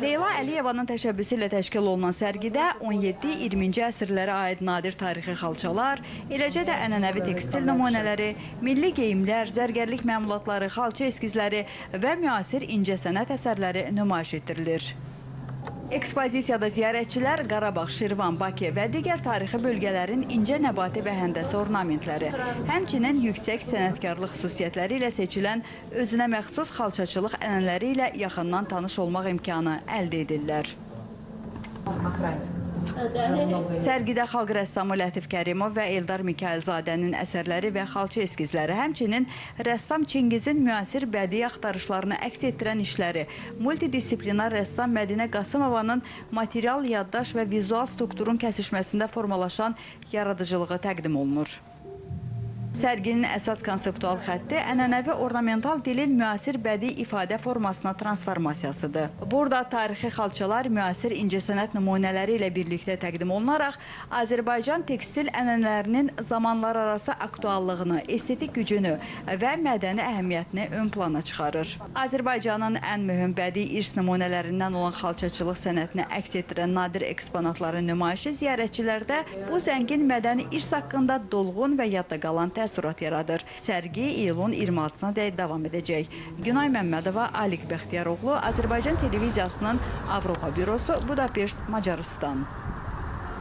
Leyla Əliyevanın təşəbbüsü ilə təşkil olunan sərgidə 17-20-ci əsrlərə aid nadir tarixi xalçalar, eləcə də ənənəvi tekstil nümunələri, milli geyimlər, zərgərlik məmulatları, xalça eskizləri və müasir incəsənət əsərləri nümayiş etdirilir. Ekspozisiyada ziyarətçilər Qarabağ, Şirvan, Bakı və digər tarixi bölgələrin incə nəbati və həndəsə ornamentləri, həmçinin yüksək sənətkarlıq xüsusiyyətləri ilə seçilən özünə məxsus xalçaçılıq ənənələri ilə yaxından tanış olmaq imkanı əldə edirlər. Sərgidə xalq rəssamı Lətif Kərimov və Eldar Mikailzadənin əsərləri və xalça eskizləri, həmçinin rəssam Çingizin müasir bədii axtarışlarını əks etdirən işləri, multidisiplinar rəssam Mədinə Qasımovanın material, yaddaş və vizual strukturun kəsişməsində formalaşan yaradıcılığı təqdim olunur. Sərginin əsas konseptual xətti ənənəvi ornamental dilin müasir bədii ifadə formasına transformasiyasıdır. Burada tarixi xalçalar müasir incəsənət nümunələri ilə birlikdə təqdim olunaraq, Azərbaycan tekstil ənənələrinin zamanlararası aktuallığını, estetik gücünü və mədəni əhəmiyyətini ön plana çıxarır. Azərbaycanın ən mühüm bədii irs nümunələrindən olan xalçaçılıq sənətini əks etdirən nadir eksponatların nümayişi ziyarətçilərdə bu zəngin mədəni irs haqqında dolğun və yadda qalan təəssürat yaradır. Sərgi iyulun 26-sına dək davam edəcək. Günay Məmmədova, Alik Bəxtiyaroğlu, Azərbaycan televiziyasının Avropa bürosu, Budapeşt, Macarıstan.